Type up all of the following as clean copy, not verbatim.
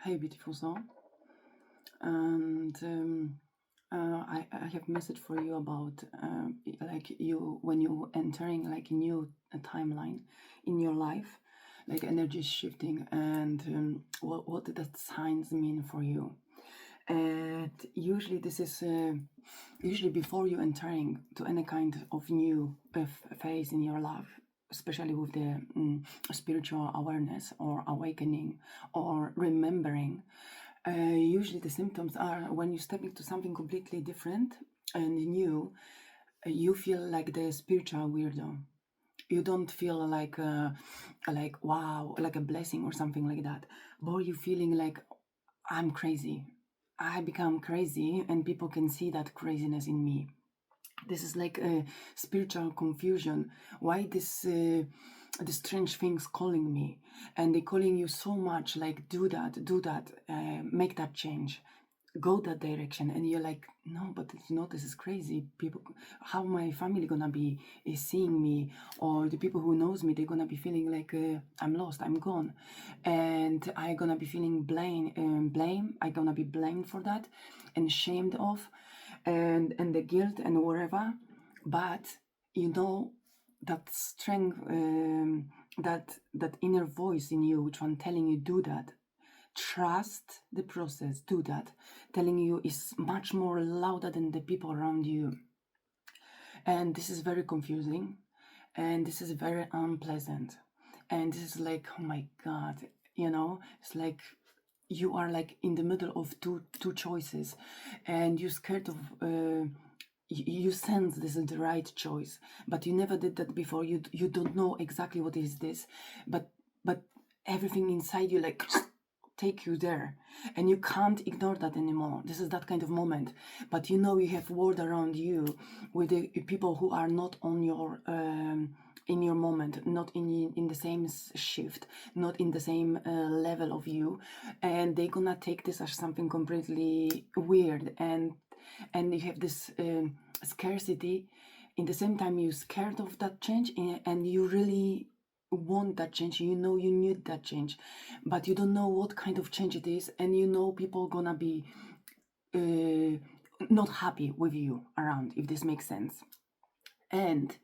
Hey, beautiful soul. And I have a message for you about like you when you entering like a new timeline in your life, like energy is shifting, and what did that signs mean for you? And usually this is usually before you entering to any kind of new phase in your life, especially with the spiritual awareness or awakening or remembering. Usually the symptoms are when you step into something completely different and new, you feel like the spiritual weirdo. You don't feel like wow, like a blessing or something like that, but you feeling like I'm crazy. I become crazy and people can see that craziness in me. This is like a spiritual confusion. Why the strange things calling me, and they calling you so much like do that, make that change, go that direction, and you're like no, but this is crazy. People, how my family gonna be is seeing me, or the people who knows me, they're gonna be feeling like I'm lost, I'm gone, and I gonna be feeling blame. I gonna be blamed for that and shamed of, and the guilt and whatever. But you know that strength, that inner voice in you which one telling you do that, trust the process, do that, telling you is much more louder than the people around you. And this is very confusing, and this is very unpleasant, and this is like, oh my god, it's like you are like in the middle of two choices, and you're scared of you sense this is the right choice, but you never did that before. You don't know exactly what is this, but everything inside you like take you there, and you can't ignore that anymore. This is that kind of moment, but you have world around you with the people who are not on your in your moment, not in the same shift, not in the same level of you, and they're gonna take this as something completely weird, and you have this scarcity. In the same time, you're scared of that change, and you really want that change. You need that change, but you don't know what kind of change it is, and people gonna be not happy with you around, if this makes sense. And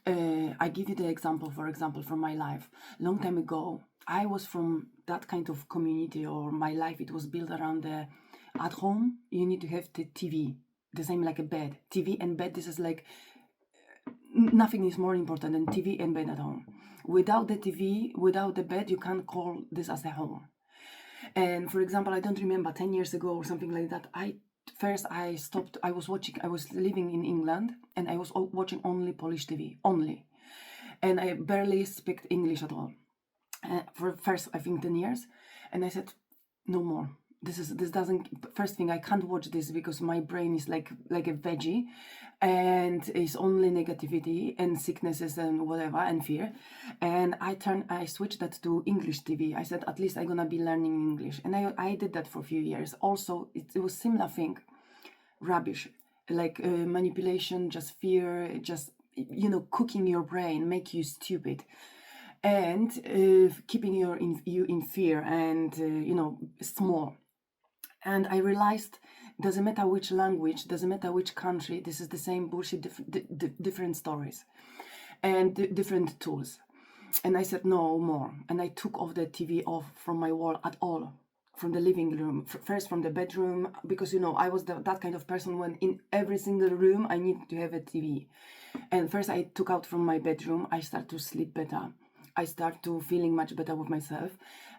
I give you the example, for example, from my life. Long time ago, I was from that kind of community, or my life, it was built around the, at home, you need to have the TV, the same like a bed. TV and bed, this is like, nothing is more important than TV and bed at home. Without the TV, without the bed, you can't call this as a home. And for example, I don't remember 10 years ago or something like that, I stopped. I was living in England, and I was watching only Polish TV, only. And I barely speak English at all. For first, I think 10 years. And I said, no more. This doesn't, first thing, I can't watch this because my brain is like a veggie, and it's only negativity and sicknesses and whatever and fear. And I switched that to English TV. I said, at least I'm gonna be learning English. And I did that for a few years. Also, it was similar thing, rubbish, like manipulation, just fear, just cooking your brain, make you stupid, and keeping you in fear, and small. And I realized, doesn't matter which language, doesn't matter which country, this is the same bullshit, different stories and different tools. And I said no more, and I took off the TV off from my wall at all, from the living room, first from the bedroom, because I was that kind of person when in every single room I needed to have a TV. And first I took out from my bedroom, I start to sleep better, I start to feeling much better with myself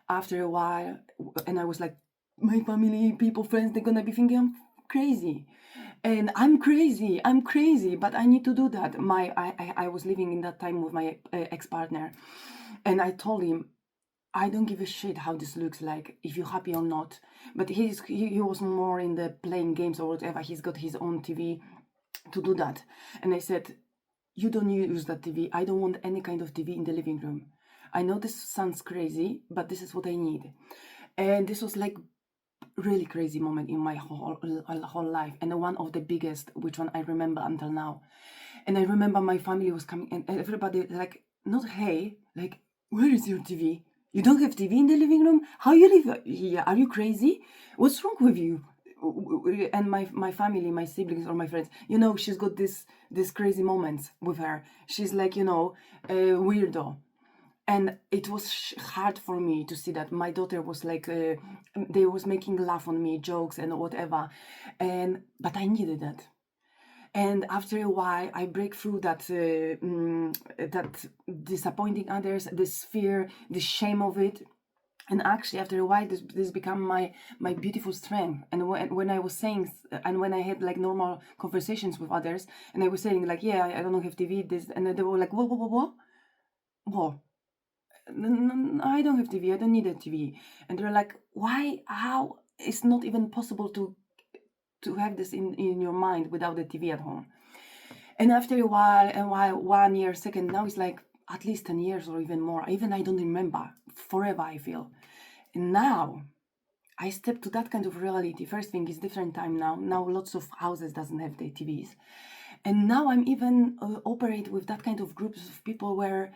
after a while. And I was like, my family, people, friends, they're gonna be thinking I'm crazy, and I'm crazy, but I need to do that. I was living in that time with my ex-partner, and I told him, I don't give a shit how this looks like, if you're happy or not. But he was more in the playing games or whatever. He's got his own TV to do that. And I said, you don't use that TV. I don't want any kind of TV in the living room. I know this sounds crazy, but this is what I need. And this was like really crazy moment in my whole life, and one of the biggest, which one I remember until now. And I remember my family was coming, and everybody like, not hey, like, where is your TV? You don't have TV in the living room? How you live here? Are you crazy? What's wrong with you? And my family, my siblings or my friends, you know, she's got this crazy moments with her. She's like, you know, a weirdo. And it was hard for me to see that my daughter was like, they was making laugh on me, jokes and whatever. But I needed that. And after a while, I break through that disappointing others, this fear, the shame of it. And actually, after a while, this became my beautiful strength. And when I was saying, and when I had like normal conversations with others, and I was saying like, yeah, I don't have TV, this, and they were like, what? I don't have TV. I don't need a TV. And they're like, why? How? It's not even possible to have this in your mind without the TV at home. And after a while, 1 year, second, now it's like at least 10 years or even more. Even I don't remember. Forever, I feel. And now I step to that kind of reality. First thing is different time now. Now lots of houses doesn't have the TVs. And now I'm even operate with that kind of groups of people where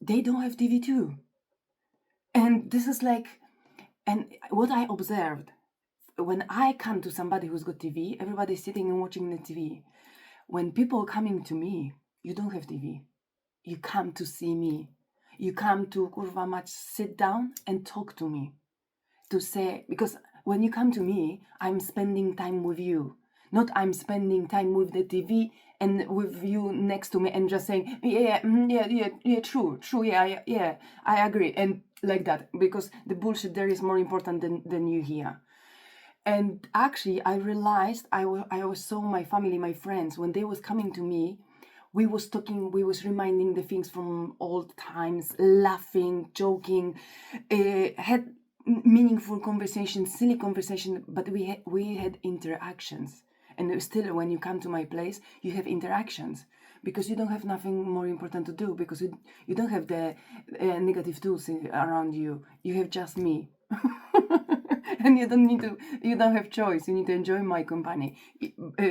they don't have TV too. And this is like, and what I observed, when I come to somebody who's got TV, everybody's sitting and watching the TV. When people are coming to me, you don't have TV. You come to see me. You come to kurwa mać, sit down and talk to me. To say, because when you come to me, I'm spending time with you. Not I'm spending time with the TV and with you next to me and just saying, yeah, true, yeah, I agree. And like that, because the bullshit there is more important than you here. And actually, I realized I was saw my family, my friends, when they was coming to me, we was talking, we was reminding the things from old times, laughing, joking, had meaningful conversations, silly conversation, but we had interactions. And still, when you come to my place, you have interactions because you don't have nothing more important to do, because you don't have the negative tools around you. You have just me. And you don't have choice. You need to enjoy my company.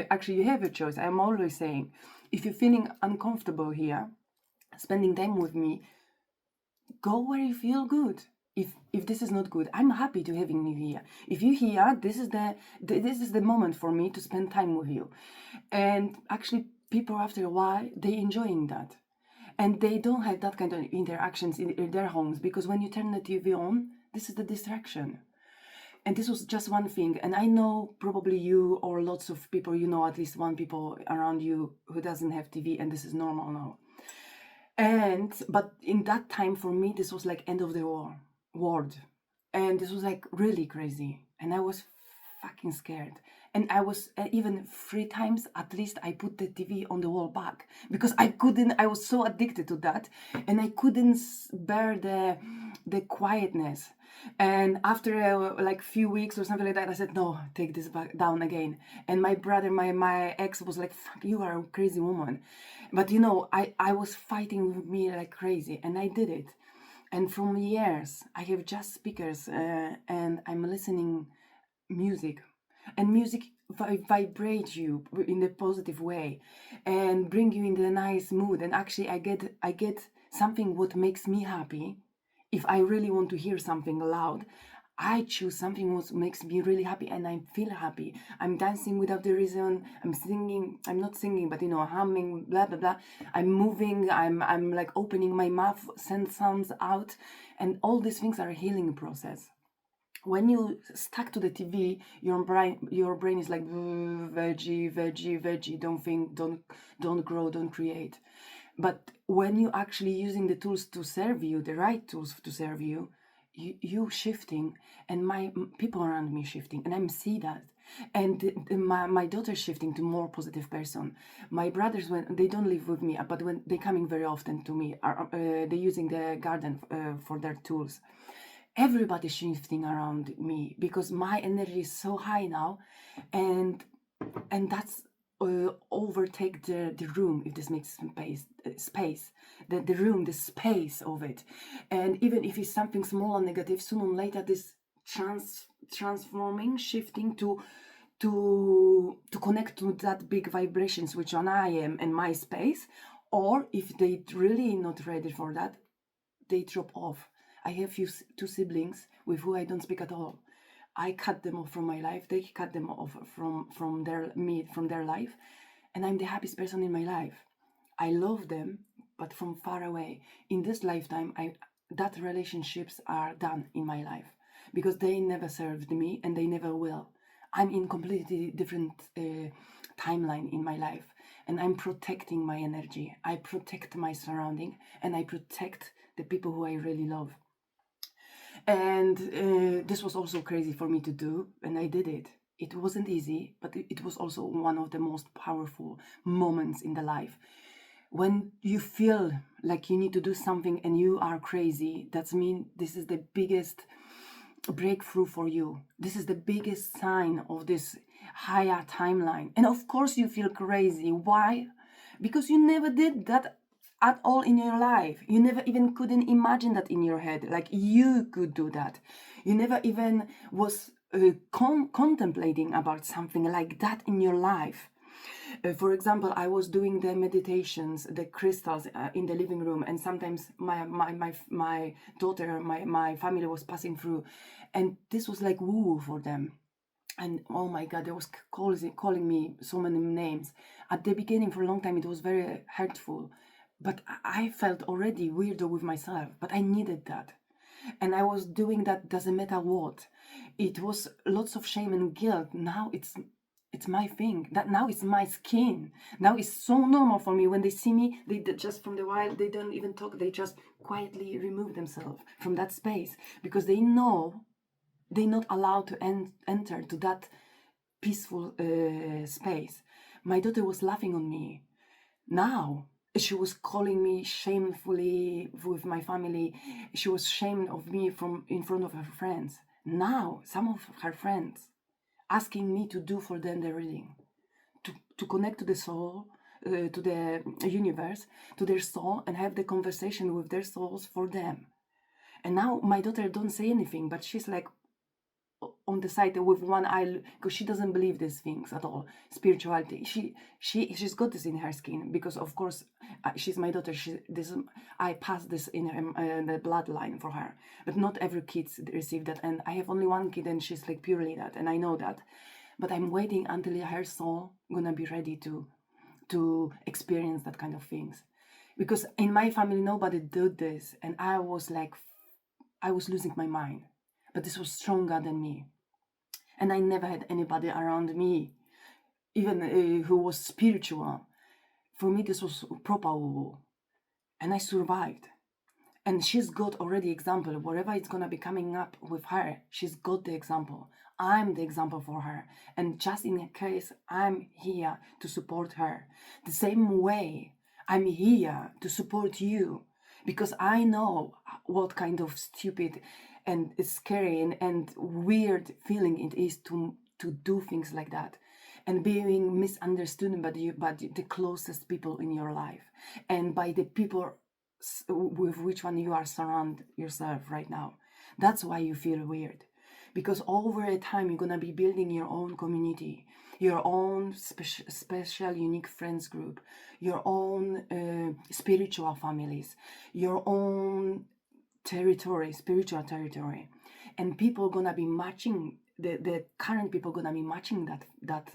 Actually, you have a choice. I'm always saying, if you're feeling uncomfortable here, spending time with me, go where you feel good. If this is not good, I'm happy to having you here. If you here, this is the moment for me to spend time with you. And actually, people after a while, they enjoying that. And they don't have that kind of interactions in their homes, because when you turn the TV on, this is the distraction. And this was just one thing. And I know probably you or lots of people, you know, at least one people around you who doesn't have TV, and this is normal now. But in that time for me, this was like end of the world. And this was like really crazy. And I was fucking scared. And I was even 3 times at least I put the TV on the wall back, because I was so addicted to that, and I couldn't bear the quietness. And after like few weeks or something like that, I said, no, take this back down again. And my brother, my ex was like, fuck, you are a crazy woman. But you know, I was fighting with me like crazy, and I did it. And from years, I have just speakers and I'm listening music. And music vibrate you in a positive way and bring you in the nice mood. And actually, I get something what makes me happy. If I really want to hear something loud, I choose something what makes me really happy, and I feel happy. I'm dancing without the reason. I'm singing. I'm not singing, but you know, humming, blah blah blah. I'm moving. I'm like opening my mouth, send sounds out, and all these things are a healing process. When you stuck to the TV, your brain is like veggie. Don't think, don't grow, don't create. But when you actually using the tools to serve you, the right tools to serve you, you shifting, and my people around me shifting, and I'm see that. And my daughter's shifting to more positive person. My brothers, when they don't live with me, but when they coming very often to me, are they using the garden for their tools. Everybody's shifting around me because my energy is so high now, and that's overtake the room, if this makes space, the room, the space of it. And even if it's something small and negative, sooner or later this transforming, shifting to connect to that big vibrations which on I am and my space. Or if they really not ready for that, they drop off. I have two siblings with who I don't speak at all. I cut them off from my life. They cut them off from their life, and I'm the happiest person in my life. I love them, but from far away. In this lifetime, that relationships are done in my life because they never served me and they never will. I'm in completely different timeline in my life, and I'm protecting my energy. I protect my surrounding, and I protect the people who I really love. And this was also crazy for me to do, and I did it. It wasn't easy, but it was also one of the most powerful moments in the life. When you feel like you need to do something and you are crazy, that's mean this is the biggest breakthrough for you. This is the biggest sign of this higher timeline. And of course you feel crazy. Why? Because you never did that at all in your life. You never even couldn't imagine that in your head, like you could do that. You never even was contemplating about something like that in your life. For example, I was doing the meditations, the crystals in the living room, and sometimes my daughter, my family was passing through, and this was like woo for them. And oh my God, they was calling me so many names. At the beginning, for a long time, it was very hurtful, but I felt already weirdo with myself, but I needed that. And I was doing that, doesn't matter what. It was lots of shame and guilt. Now it's my thing. That now it's my skin. Now it's so normal for me. When they see me, they just from the while, they don't even talk. They just quietly remove themselves from that space because they know they're not allowed to enter to that peaceful space. My daughter was laughing on me. Now she was calling me shamefully with my family. She was ashamed of me from in front of her friends. Now some of her friends asking me to do for them the reading, to connect to the soul, to the universe, to their soul, and have the conversation with their souls for them. And now my daughter don't say anything, but she's like on the side with one eye because she doesn't believe these things at all. Spirituality, she's got this in her skin because of course she's my daughter. I pass this in the bloodline for her, but not every kid receive that, and I have only one kid and she's like purely that, and I know that. But I'm waiting until her soul gonna be ready to experience that kind of things, because in my family nobody did this, and I was losing my mind. But this was stronger than me. And I never had anybody around me, even who was spiritual. For me, this was proper woo. And I survived. And she's got already example. Whatever it's going to be coming up with her, she's got the example. I'm the example for her. And just in case, I'm here to support her. The same way, I'm here to support you. Because I know what kind of stupid and scary and weird feeling it is to do things like that, and being misunderstood by the closest people in your life, and by the people with which one you are surround yourself right now. That's why you feel weird, because over a time you're gonna be building your own community, your own special unique friends group, your own spiritual families, your own territory, spiritual territory, and people gonna be matching the current people gonna be matching that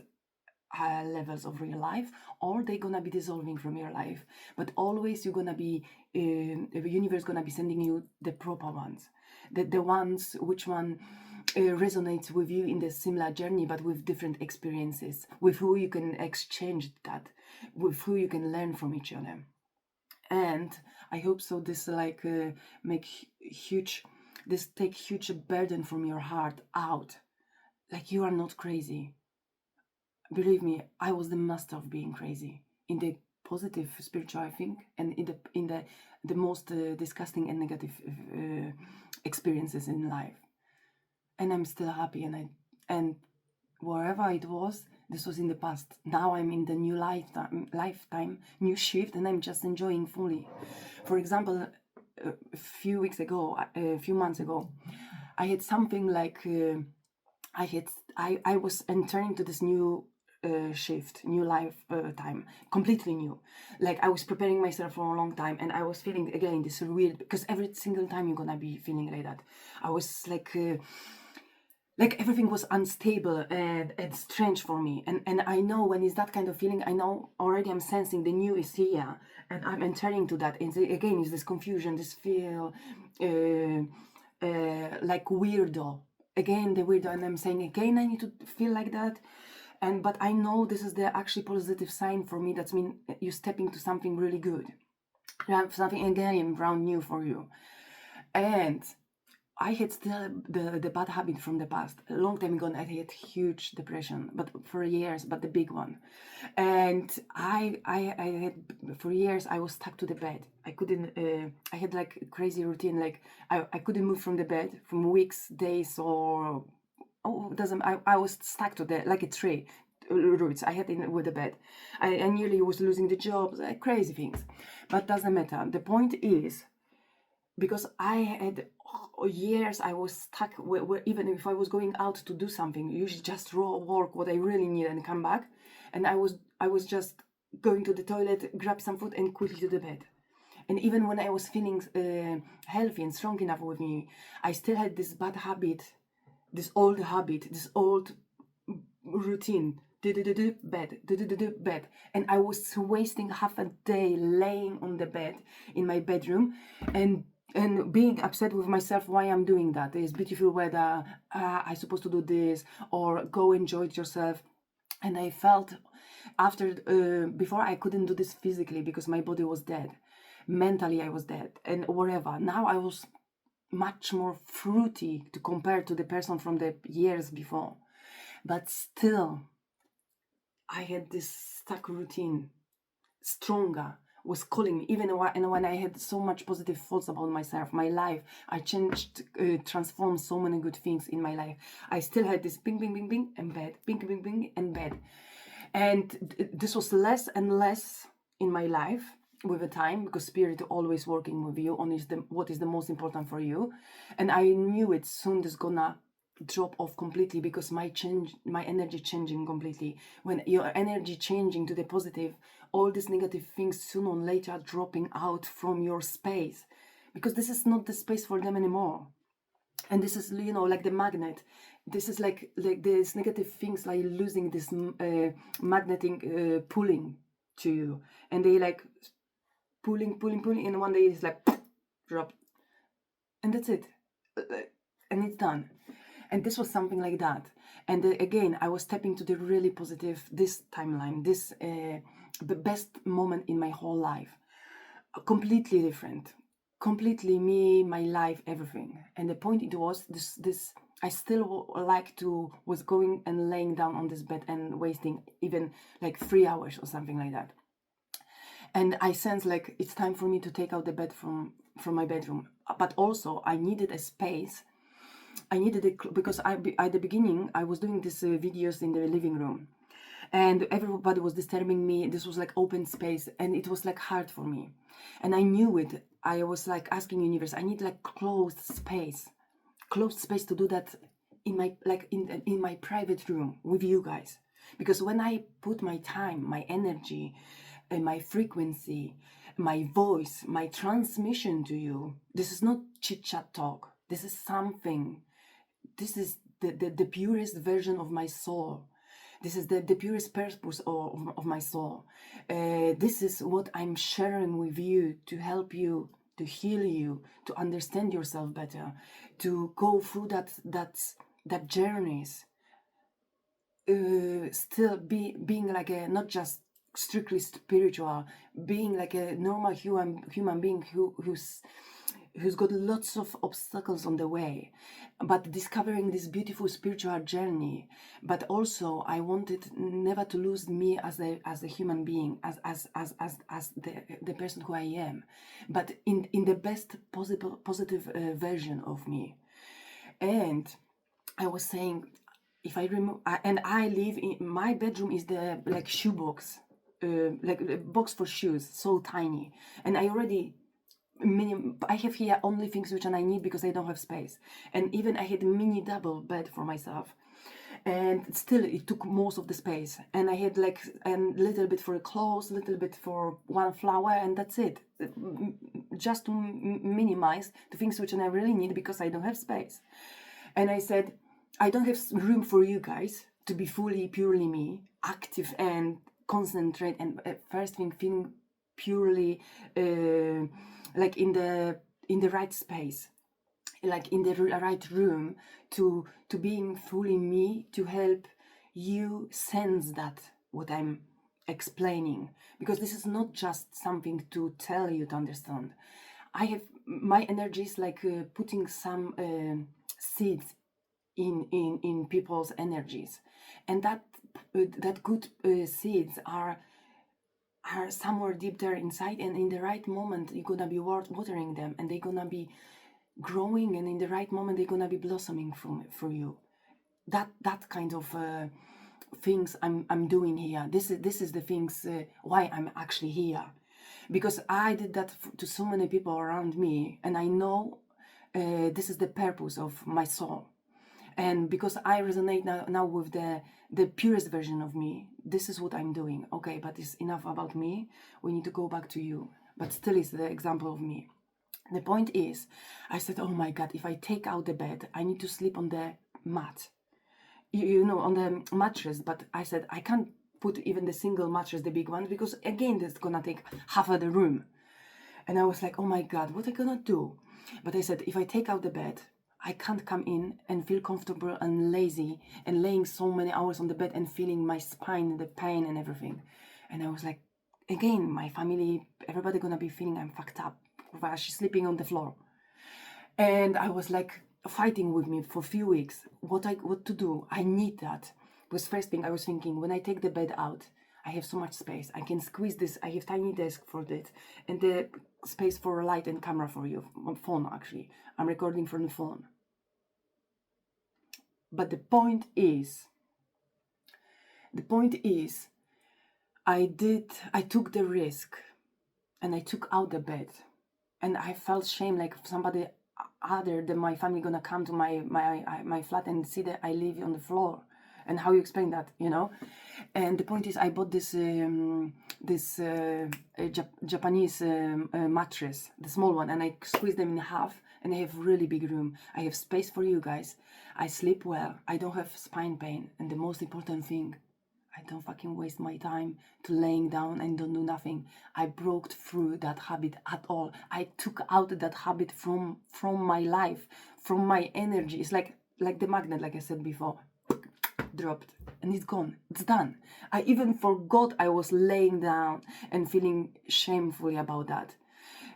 higher levels of real life, or they're gonna be dissolving from your life. But always you're gonna be the universe gonna be sending you the proper ones, the ones which one resonates with you in the similar journey, but with different experiences, with who you can exchange that, with who you can learn from each other. And I hope so this take huge burden from your heart out. Like, you are not crazy. Believe me, I was the master of being crazy, in the positive spiritual, I think, and in the most disgusting and negative experiences in life. And I'm still happy, and wherever it was, this was in the past. Now I'm in the new lifetime, new shift, and I'm just enjoying fully. For example, a few months ago, I had something like I was entering to this new shift, new life time, completely new. Like I was preparing myself for a long time, and I was feeling again this weird, because every single time you're gonna be feeling like that. I was like everything was unstable and strange for me, and I know when it's that kind of feeling, I know already I'm sensing the new is here, and I'm entering to that. And again, is this confusion, this feel like weirdo, again the weirdo, and I'm saying again I need to feel like that. And but I know this is the actually positive sign for me. That's mean you step into something really good. You have something again brand new for you. And I had still the bad habit from the past. A long time ago, I had huge depression, but for years, but the big one. And I had, for years, I was stuck to the bed. I couldn't, I had like a crazy routine. Like I couldn't move from the bed from weeks, days, or, oh, doesn't, I was stuck to the, like a tree roots I had in with the bed. I nearly was losing the job, crazy things. But doesn't matter. The point is, because I had years I was stuck where even if I was going out to do something, usually just raw work what I really need and come back, and I was just going to the toilet, grab some food and quickly to the bed. And even when I was feeling healthy and strong enough with me, I still had this bad habit, this old habit, this old routine. Bed, and I was wasting half a day laying on the bed in my bedroom, and being upset with myself why I'm doing that. It's beautiful weather, I supposed to do this, or go enjoy it yourself. And I felt after before I couldn't do this physically because my body was dead, mentally I was dead, and whatever. Now I was much more fruity to compare to the person from the years before, but still I had this stuck routine, stronger, was calling me. Even when I had so much positive thoughts about myself, my life, I changed, transformed so many good things in my life. I still had this bing, bing, bing, bing, and bed, bing, bing, bing, and bed. And this was less and less in my life with the time, because spirit always working with you on what is the most important for you. And I knew it soon is gonna drop off completely, because my energy changing completely. When your energy changing to the positive, all these negative things sooner or later are dropping out from your space, because this is not the space for them anymore. And this is, like the magnet. This is like these negative things, like losing this magnetic pulling to you, and they like pulling, and one day it's like drop, and that's it, and it's done. And this was something like that. And again, I was stepping to the really positive, this timeline, this the best moment in my whole life. Completely different. Completely me, my life, everything. And the point it was, this I still was going and laying down on this bed and wasting even like 3 hours or something like that. And I sensed like it's time for me to take out the bed from my bedroom. But also I needed a space. I needed it because at the beginning I was doing these videos in the living room, and everybody was disturbing me. This was like open space, and it was like hard for me, and I knew it. I was like asking universe, I need like closed space to do that in my in my private room with you guys, because when I put my time, my energy, and my frequency, my voice, my transmission to you, this is not chit chat talk. This is something. This is the purest version of my soul. This is the purest purpose of my soul. This is what I'm sharing with you to help you, to heal you, to understand yourself better, to go through that journeys. Still being like a, not just strictly spiritual, being like a normal human being who's got lots of obstacles on the way, but discovering this beautiful spiritual journey. But also I wanted never to lose me as a human being, as the person who I am, but in the best possible positive version of me. And I was saying, if I remove, and I live in my bedroom is the like shoebox, like a box for shoes, so tiny, and I have here only things which I need because I don't have space. And even I had a mini double bed for myself. and still it took most of the space, and I had like a little bit for clothes, a little bit for one flower, and that's it. Just to minimize the things which I really need, because I don't have space. And I said, I don't have room for you guys to be fully purely me, active and concentrate, and first thing feeling purely like in the right space, like in the right room, to being fully me, to help you sense that what I'm explaining, because this is not just something to tell you to understand. I have my energy is like putting some seeds in people's energies, and that good seeds are somewhere deep there inside, and in the right moment you're gonna be watering them, and they're gonna be growing, and in the right moment they're gonna be blossoming for you. That kind of things I'm doing here. This is the things why I'm actually here, because I did that to so many people around me, and I know this is the purpose of my soul. And because I resonate now with the purest version of me, this is what I'm doing. Okay, but it's enough about me. We need to go back to you. But still, it's the example of me. The point is, I said, oh my God, if I take out the bed, I need to sleep on the mat, on the mattress. But I said, I can't put even the single mattress, the big one, because again, that's gonna take half of the room. And I was like, oh my God, what am I gonna do? But I said, if I take out the bed, I can't come in and feel comfortable and lazy and laying so many hours on the bed and feeling my spine, the pain and everything. And I was like, again, my family, everybody gonna be feeling I'm fucked up while she's sleeping on the floor. And I was like fighting with me for a few weeks. What to do? I need that. Was first thing I was thinking, when I take the bed out, I have so much space. I can squeeze this. I have tiny desk for this, and the space for a light and camera for you. Phone, actually. I'm recording from the phone. But the point is, I took the risk, and I took out the bed, and I felt shame, like somebody other than my family gonna come to my flat and see that I live on the floor. And how you explain that, And the point is, I bought this Japanese mattress, the small one, and I squeezed them in half, and I have really big room. I have space for you guys. I sleep well. I don't have spine pain, and the most important thing, I don't fucking waste my time to laying down and don't do nothing. I broke through that habit at all. I took out that habit from my life, from my energy. It's like the magnet, like I said before, dropped, and it's gone. It's done. I even forgot I was laying down and feeling shamefully about that.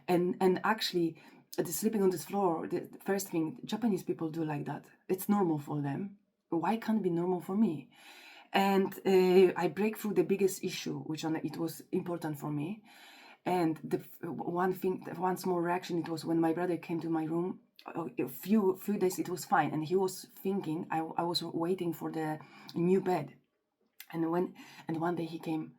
And actually, the sleeping on this floor, the first thing, Japanese people do like that. It's normal for them. Why can't it be normal for me? And I break through the biggest issue, which it was important for me. And the one small reaction, it was when my brother came to my room. A few days it was fine, and he was thinking I was waiting for the new bed. And one day he came,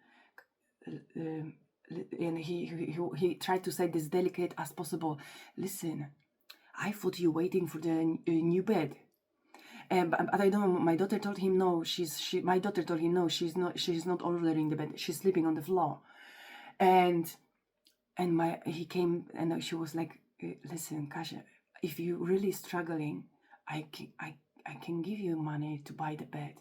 and he tried to say this delicate as possible. Listen, I thought you waiting for the new bed. But I don't know. My daughter told him no. My daughter told him no. She's not ordering the bed. She's sleeping on the floor. And he came, and she was like, listen, Kasia, if you're really struggling, I can give you money to buy the bed.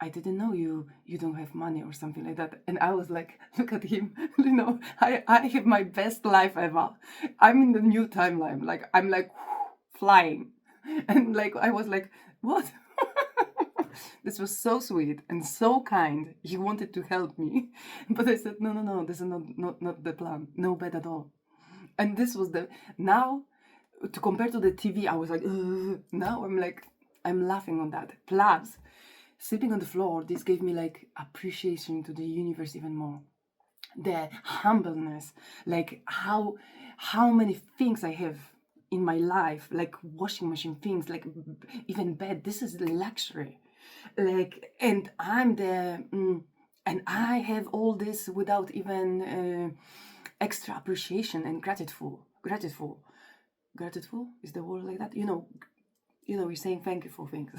I didn't know you don't have money or something like that. And I was like, look at him, I have my best life ever. I'm in the new timeline. Like, I'm like flying. And like, I was like, what? This was so sweet and so kind. He wanted to help me. But I said, no, this is not the plan. No bed at all. And this was now, to compare to the TV, I was like, ugh. Now I'm laughing on that. Plus, sleeping on the floor, this gave me like appreciation to the universe even more. The humbleness, like how many things I have in my life, like washing machine things, like even bed. This is luxury, like, and I'm and I have all this without even extra appreciation and gratitude is the word like that. You're saying thank you for things.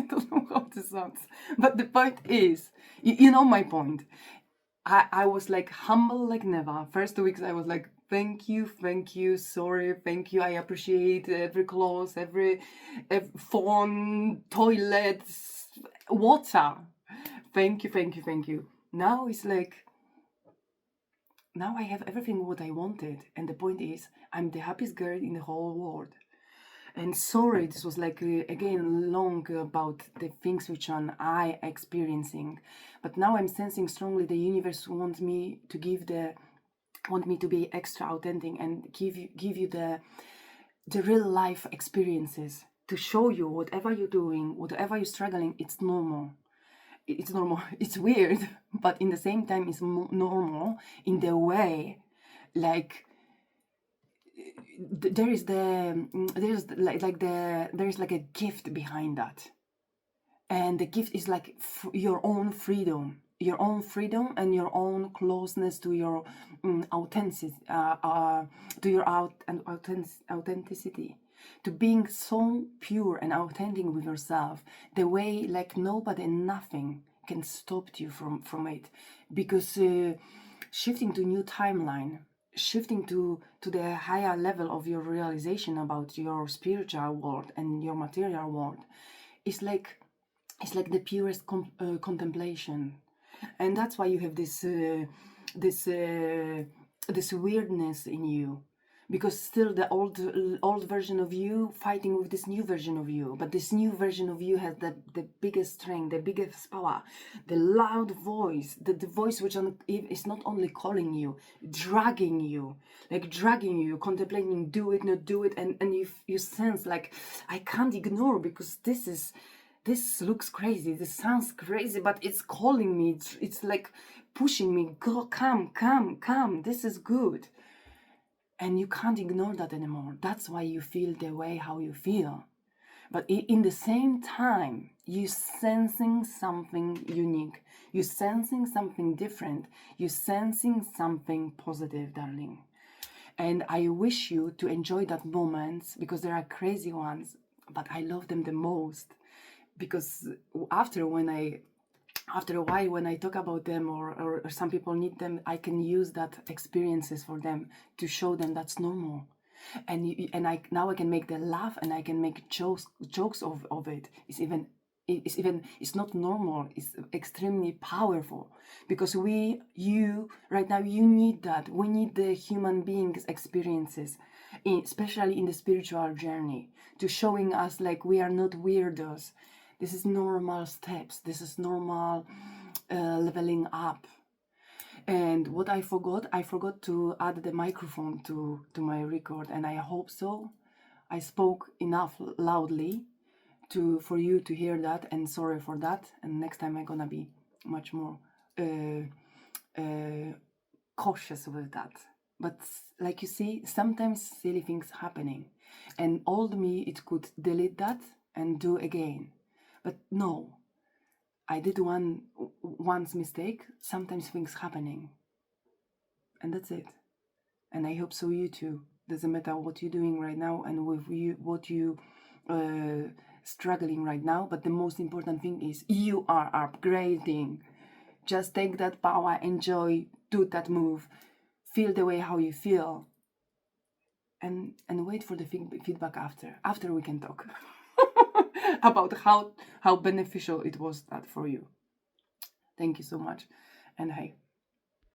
don't know how this sounds. But the point is, you know my point. I was like humble like never. First 2 weeks I was like, thank you, sorry, thank you. I appreciate every clothes, every phone, toilets, water. Thank you. Now it's like, now I have everything what I wanted. And the point is, I'm the happiest girl in the whole world. And sorry, this was like again long about the things which I experiencing, but now I'm sensing strongly the universe wants me to want me to be extra authentic and give you the real life experiences, to show you whatever you're doing, whatever you're struggling, it's normal. It's normal. It's weird, but in the same time, it's normal in the way, like there is like a gift behind that, and the gift is like your own freedom, and your own closeness to your authenticity, authenticity, to being so pure and authentic with yourself, the way like nobody and nothing can stop you from it, because shifting to new timeline, shifting to the higher level of your realization about your spiritual world and your material world, is like, it's like the purest contemplation. And that's why you have this this weirdness in you, because still the old version of you fighting with this new version of you. But this new version of you has the biggest strength, the biggest power, the loud voice, the voice which is not only calling you, dragging you, contemplating, do it, not do it. And you sense like, I can't ignore, because this looks crazy, this sounds crazy, but it's calling me, it's like pushing me, go, come, this is good. And you can't ignore that anymore. That's why you feel the way how you feel. But in the same time, you're sensing something unique. You're sensing something different. You're sensing something positive, darling. And I wish you to enjoy that moments, because there are crazy ones, but I love them the most. Because after a while, when I talk about them, or some people need them, I can use that experiences for them to show them that's normal. And now I can make them laugh, and I can make jokes of it. It's not normal, it's extremely powerful, because right now, you need that. We need the human beings experiences, especially in the spiritual journey, to showing us like we are not weirdos. This is normal steps. This is normal leveling up. And what I forgot to add the microphone to my record, and I hope so. I spoke enough loudly for you to hear that, and sorry for that. And next time I'm gonna be much more cautious with that. But like you see, sometimes silly things happening, and old me, it could delete that and do again. But no, I did once mistake, sometimes things happening. And that's it. And I hope so you too. Doesn't matter what you're doing right now and with you, what you struggling right now. But the most important thing is you are upgrading. Just take that power, enjoy, do that move, feel the way how you feel. And wait for the feedback after. After we can talk. About how beneficial it was that for you. Thank you so much. And hey,